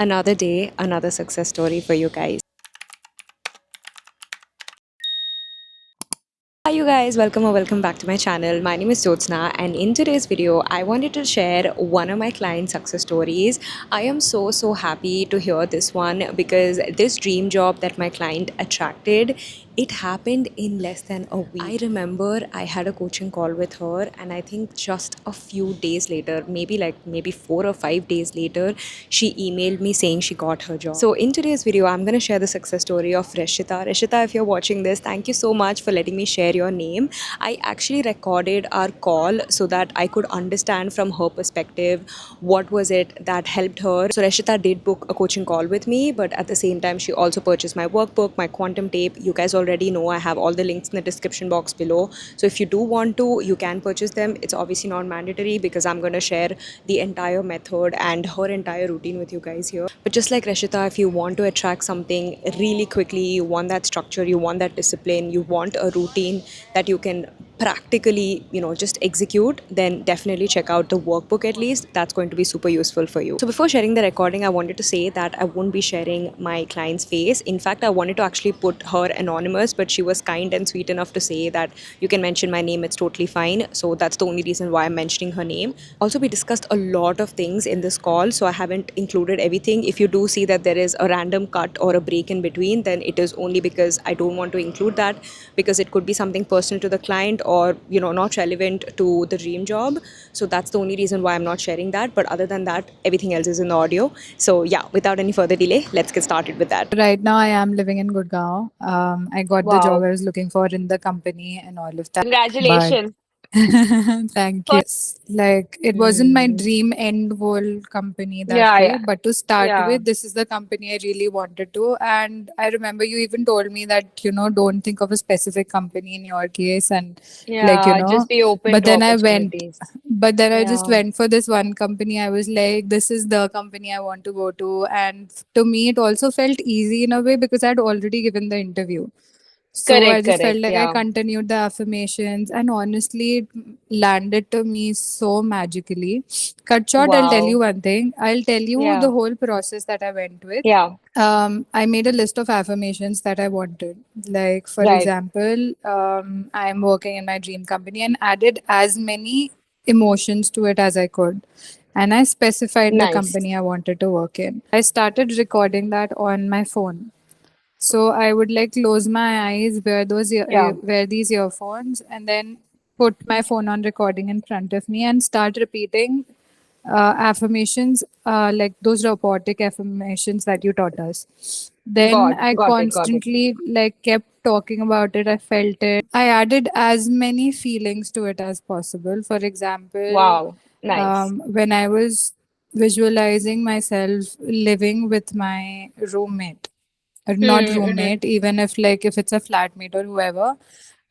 Another day, another success story for you guys. Hi you guys, welcome or welcome back to my channel. My name is Jyotsna and in today's video I wanted to share one of my client success stories. I am so happy to hear this one because this dream job that my client attracted, it happened in less than a week. I remember I had a coaching call with her and I think just a few days later, maybe 4 or 5 days later, she emailed me saying she got her job. So in today's video I'm going to share the success story of Rishita. Rishita, if you're watching this, thank you so much for letting me share your name. I actually recorded our call so that I could understand from her perspective what was it that helped her. So Rishita did book a coaching call with me, but at the same time she also purchased my workbook, my quantum tape. You guys already know I have all the links in the description box below. So if you do want to, you can purchase them. It's obviously not mandatory because I'm going to share the entire method and her entire routine with you guys here. But just like Rishita, if you want to attract something really quickly, you want that structure, you want that discipline, you want a routine that you can practically, just execute, then definitely check out the workbook at least. That's going to be super useful for you. So before sharing the recording, I wanted to say that I won't be sharing my client's face. In fact, I wanted to actually put her anonymous, but she was kind and sweet enough to say that you can mention my name, it's totally fine. So that's the only reason why I'm mentioning her name. Also, we discussed a lot of things in this call, so I haven't included everything. If you do see that there is a random cut or a break in between, then it is only because I don't want to include that, because it could be something personal to the client or not relevant to the dream job. So that's the only reason why I'm not sharing that. But other than that, everything else is in the audio. So yeah, without any further delay, let's get started with that. Right now, I am living in Gurgaon. I got the job Wow. I was looking for in the company and all of that. But Congratulations. thank you. First, Like, it wasn't my mm, dream end goal company that yeah, way, yeah, but to start yeah, with, this is the company I really wanted to. And I remember you even told me that, don't think of a specific company in your case. And like, just be open but to then I went, opportunities. but then I just Yeah, went for this one company. I was like, this is the company I want to go to. And to me, it also felt easy in a way because I'd already given the interview. So I correct, just correct. felt like I Yeah. continued the affirmations, and honestly, it landed to me so magically. Cut short, I'll tell you Wow. one thing. I'll tell you the Yeah, whole process that I went with. yeah, I made a list of affirmations that I wanted. Like, for right. example, I'm working in my dream company and added as many emotions to it as I could. And I specified the Nice. company I wanted to work in. I started recording that on my phone. So I would like close my eyes, Yeah. wear these earphones, and then put my phone on recording in front of me and start repeating affirmations, like those robotic affirmations that you taught us. Then I Got it, got it. constantly like kept talking about it. I felt it. I added as many feelings to it as possible. For example, Wow. Nice. when I was visualizing myself living with my roommate, or not Mm-hmm. roommate, even if like if it's a flatmate or whoever,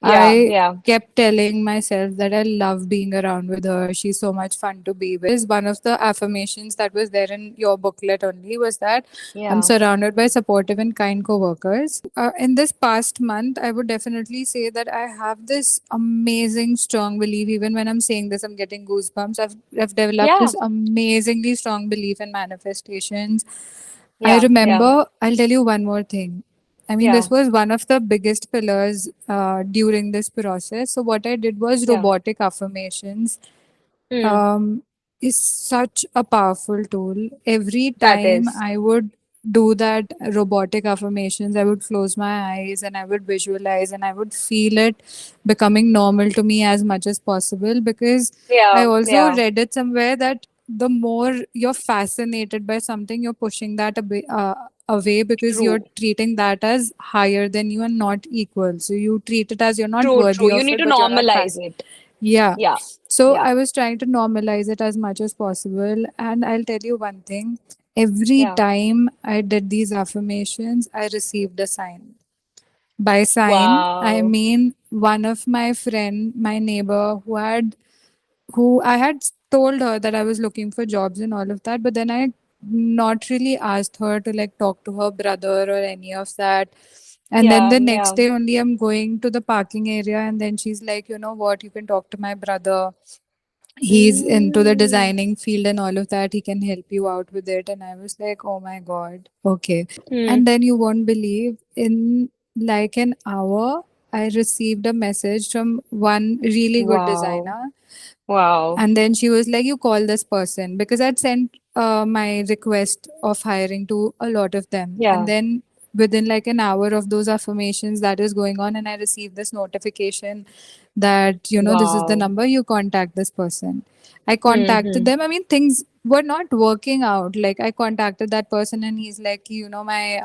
Yeah, I yeah, kept telling myself that I love being around with her. She's so much fun to be with. Is one of the affirmations that was there in your booklet only was that I'm yeah. surrounded by supportive and kind coworkers. In this past month, I would definitely say that I have this amazing strong belief. Even when I'm saying this, I'm getting goosebumps. I've developed Yeah, this amazingly strong belief in manifestations. I yeah, yeah, remember, I'll tell you one more thing. I mean, this yeah. was one of the biggest pillars during this process. So, what I did was Yeah. robotic affirmations. Mm, Um, is such a powerful tool. Every that time is. I would do that robotic affirmations, I would close my eyes and I would visualize and I would feel it becoming normal to me as much as possible, because I Yeah, also yeah. read it somewhere that the more you're fascinated by something, you're pushing that away because you're True. treating that as higher than you and not equal. So you treat it as you're not True, true. worthy You of need it, to but you're not normalize fast. it. Yeah. Yeah, So yeah, I was trying to normalize it as much as possible. And I'll tell you one thing, every yeah. time I did these affirmations, I received a sign. By sign, I Wow. mean one of my friend, my neighbor who I had told her that I was looking for jobs and all of that, but then I not really asked her to like talk to her brother or any of that. And then Yeah, the next yeah. day only I'm going to the parking area and then she's like, you know what, you can talk to my brother. He's into the Mm. designing field and all of that. He can help you out with it. And I was like, oh my God, okay. Hmm. And then you won't believe, in like an hour, I received a message from one really good Wow. designer. Wow. And then she was like, you call this person, because I'd sent my request of hiring to a lot of them. And Yeah. then within like an hour of those affirmations that is going on, and I received this notification that, this is the Wow. number, you contact this person. I contacted Mm-hmm. them. I mean, things were not working out. Like, I contacted that person, and he's like, my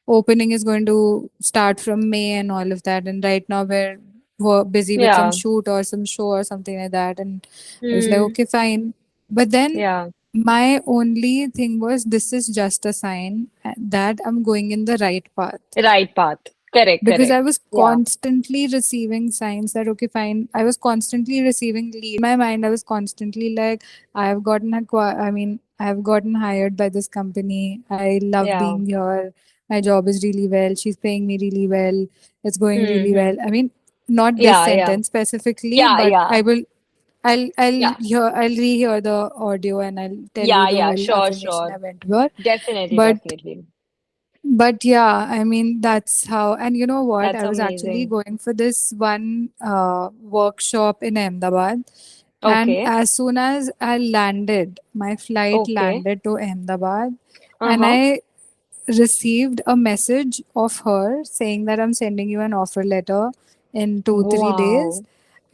opening is going to start from May and all of that. And right now we're busy with some Yeah. shoot or some show or something like that. And I was like, Hmm. okay, fine. But then Yeah. my only thing was, this is just a sign that I'm going in the right path, Right path. Correct, because I correct. was Yeah. constantly receiving signs that, okay, fine. I was constantly receiving leads. In my mind, I was constantly like, I have gotten hired by this company. I love Yeah. being here. My job is really well. She's paying me really well. It's going really Mm-hmm. well. I mean, not this Yeah, yeah. sentence specifically, Yeah, but yeah. I'll Yeah. rehear the audio and I'll tell you Yeah, the yeah. whole Sure, affirmation sure. I went over. Definitely, But definitely. yeah, I mean, that's how. And you know what? That's I was actually amazing. going for this one workshop in Ahmedabad. And Okay. as soon as I landed, my flight Okay. landed to Ahmedabad, and Uh-huh. I received a message of her saying that I'm sending you an offer letter in 2, 3 days.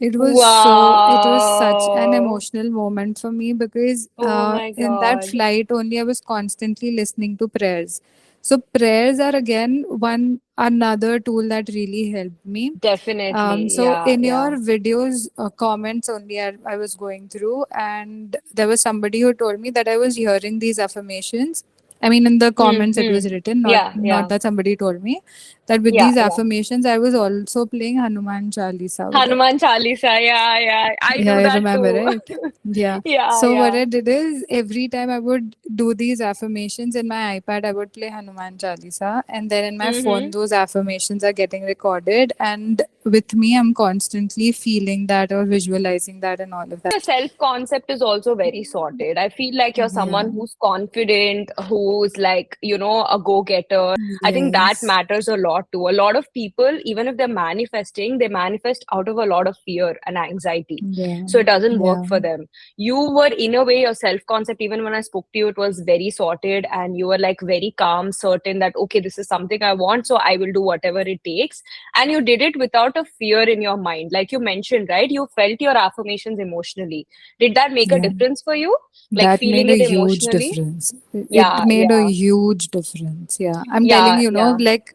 Wow. It was such an Wow. emotional moment for me, because Oh my in that God. flight only I was constantly listening to prayers. So prayers are again one another tool that really helped me. Definitely. So Yeah, in yeah. your videos comments only, I was going through, and there was somebody who told me that I was hearing these affirmations. I mean, in the comments it was Hmm. written, Yeah, not yeah. that somebody told me, that with Yeah, these yeah. affirmations I was also playing Hanuman Chalisa with it. Hanuman Chalisa. Yeah, yeah. I Yeah, do I that remember, too. right? Yeah. Yeah, So what yeah. I did is, every time I would do these affirmations in my iPad, I would play Hanuman Chalisa, and then in my phone, Mm-hmm. those affirmations are getting recorded, and with me, I'm constantly feeling that or visualizing that and all of that. Your self concept is also very sorted. I feel like you're Yeah. someone who's confident, who's like, a go getter. I think that Yes. matters a lot too. A lot of people, even if they're manifesting, they manifest out of a lot of fear and anxiety. Yeah. So it doesn't work Yeah. for them. You were, in a way, your self concept, even when I spoke to you, it was very sorted and you were like very calm, certain that, okay, this is something I want, so I will do whatever it takes. And you did it without a fear in your mind. Like you mentioned, right? You felt your affirmations emotionally. Did that make a Yeah. difference for you? Like That feeling made a it huge emotionally? difference. It Yeah, made a yeah, huge difference. Yeah. I'm telling yeah, you, yeah. like,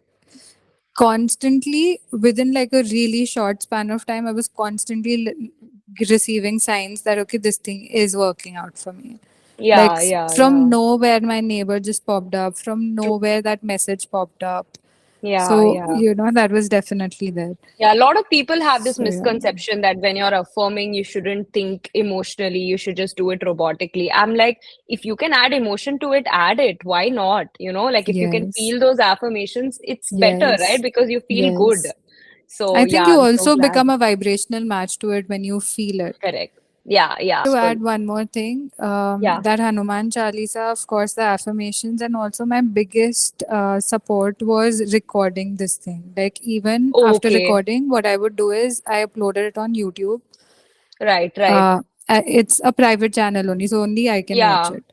constantly within like a really short span of time, I was constantly receiving signs that, okay, this thing is working out for me. Like, Yeah, yeah, from yeah. nowhere, my neighbor just popped up. From True. nowhere, that message popped up. Yeah, So, yeah. that was definitely there. Yeah, a lot of people have this So, yeah. misconception that when you're affirming, you shouldn't think emotionally, you should just do it robotically. I'm like, if you can add emotion to it, add it. Why not? Like if you can Yes. feel those affirmations, it's better, right? Yes. Because you feel good. Yes. So, I think yeah, you I'm so also glad. become a vibrational match to it when you feel it. Correct. Yeah, yeah, To full. add one more thing, Yeah. that Hanuman Chalisa, of course, the affirmations, and also my biggest support was recording this thing. Like, even after Okay. recording, what I would do is I uploaded it on YouTube. Right, right. Uh, it's a private channel only, so only I can watch Yeah. it.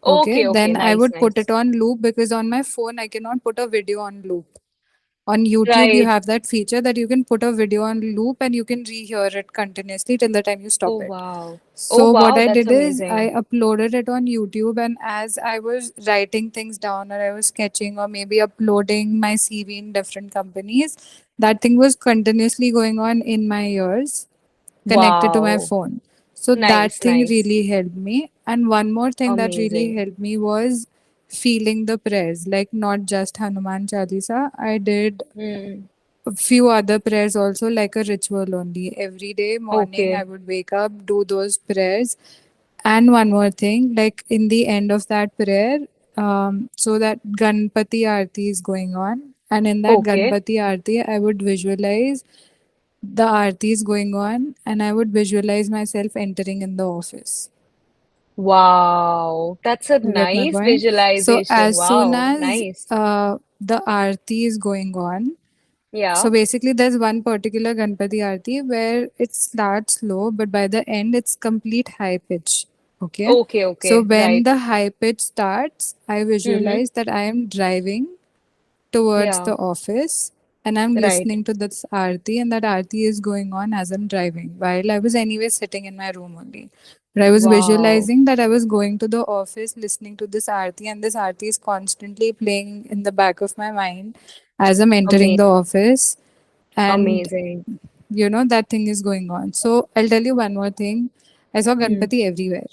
Okay, Okay, okay. then I Nice, would put nice. it on loop, because on my phone I cannot put a video on loop. On YouTube, you Right. have that feature that you can put a video on loop and you can rehear it continuously till the time you Oh, stop it. wow. Oh, So what wow. I That's did is amazing. I uploaded it on YouTube, and as I was writing things down, or I was sketching, or maybe uploading my CV in different companies, that thing was continuously going on in my ears, connected to my Wow. phone. So that Nice, thing nice. really helped me. And one more thing that really Amazing. helped me was feeling the prayers, like not just Hanuman Chalisa. I did Hmm. a few other prayers also, like a ritual only. Every day morning, I Okay. would wake up, do those prayers. And one more thing, like in the end of that prayer, so that Ganpati Aarti is going on. And in that Okay. Ganpati Aarti, I would visualize the aarti is going on, and I would visualize myself entering in the office. Wow, that's a You get my nice point? So visualization. as soon Wow, as nice. the aarti is going on, Yeah. so basically there's one particular Ganpati Aarti where it starts low, but by the end it's complete high pitch. Okay. Okay, So okay, when right. the high pitch starts, I Mm-hmm. visualize that I am driving towards Yeah, the office and I'm right. listening to this Aarti, and that Aarti is going on as I'm driving while I was anyway sitting in my room only. But I was Wow. visualizing that I was going to the office listening to this Aarti, and this Aarti is constantly playing in the back of my mind as I'm entering Amazing. the office. And Amazing. that thing is going on. So I'll tell you one more thing. I saw Hmm. Ganpati everywhere.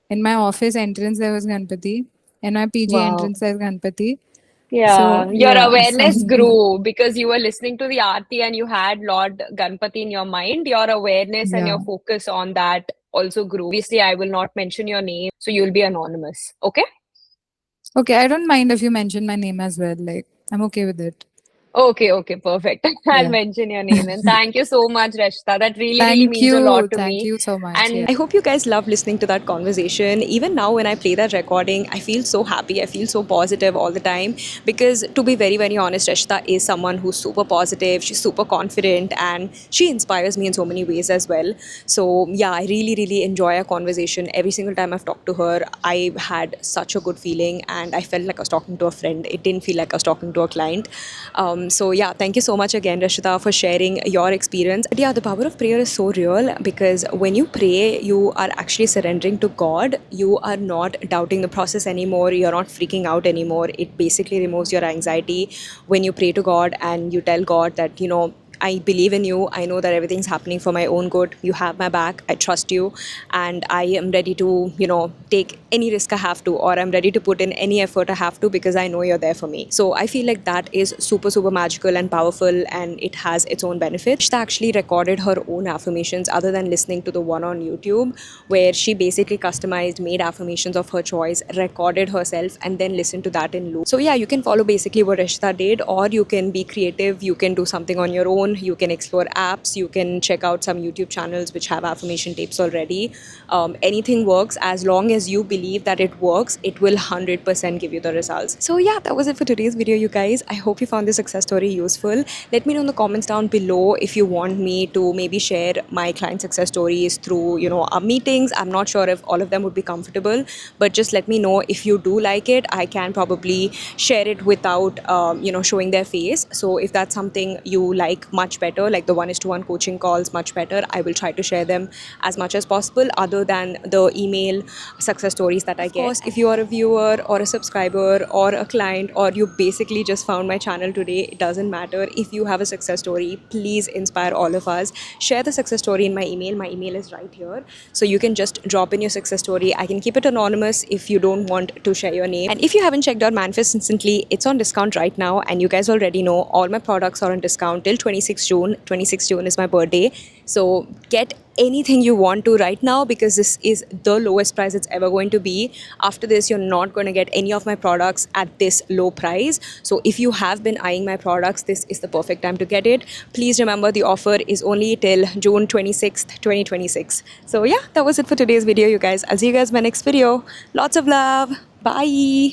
In my office entrance, there was Ganpati. In my PG Wow. entrance, there's Ganpati. So Yeah, your yeah, awareness some grew because you were listening to the Aarti and you had Lord Ganpati in your mind. Your awareness and yeah. your focus on that also grew. Obviously, I will not mention your name, so you'll be anonymous. Okay? Okay, I don't mind if you mention my name as well. Like, I'm okay with it. Okay, okay, perfect. I'll Yeah. mention your name then. Thank you so much, Rashta. That really, really Thank means a you. lot to Thank me. you so much. Yeah. And I hope you guys love listening to that conversation. Even now, when I play that recording, I feel so happy. I feel so positive all the time because, to be very, very honest, Rashta is someone who's super positive. She's super confident and she inspires me in so many ways as well. So, yeah, I really, really enjoy our conversation. Every single time I've talked to her, I had such a good feeling and I felt like I was talking to a friend. It didn't feel like I was talking to a client. So, yeah, thank you so much again, Rashita, for sharing your experience. But yeah, the power of prayer is so real because when you pray, you are actually surrendering to God. You are not doubting the process anymore. You're not freaking out anymore. It basically removes your anxiety when you pray to God and you tell God that, I believe in you. I know that everything's happening for my own good. You have my back. I trust you. And I am ready to, take any risk I have to, or I'm ready to put in any effort I have to because I know you're there for me. So I feel like that is super, super magical and powerful and it has its own benefits. She actually recorded her own affirmations other than listening to the one on YouTube, where she basically customized, made affirmations of her choice, recorded herself, and then listened to that in loop. So yeah, you can follow basically what Rishita did, or you can be creative, you can do something on your own, you can explore apps, you can check out some YouTube channels which have affirmation tapes already. Anything works as long as you believe that it works, it will 100% give you the results. So yeah, that was it for today's video, you guys. I hope you found this success story useful. Let me know in the comments down below if you want me to maybe share my client success stories through, our meetings. I'm not sure if all of them would be comfortable, but just let me know. If you do like it, I can probably share it without, showing their face. So if that's something you like much better, like the 1:1 coaching calls much better, I will try to share them as much as possible other than the email success stories that I get. Of course, if you are a viewer or a subscriber or a client, or you basically just found my channel today, it doesn't matter. If you have a success story, please inspire all of us. Share the success story in my email. My email is right here. So you can just drop in your success story. I can keep it anonymous if you don't want to share your name. And if you haven't checked out Manifest Instantly, it's on discount right now. And you guys already know all my products are on discount till 26 June. 26 June is my birthday. So get anything you want to right now because this is the lowest price it's ever going to be. After this, you're not going to get any of my products at this low price. So if you have been eyeing my products, this is the perfect time to get it. Please remember the offer is only till June 26th, 2026. So yeah, that was it for today's video, you guys. I'll see you guys in my next video. Lots of love. Bye.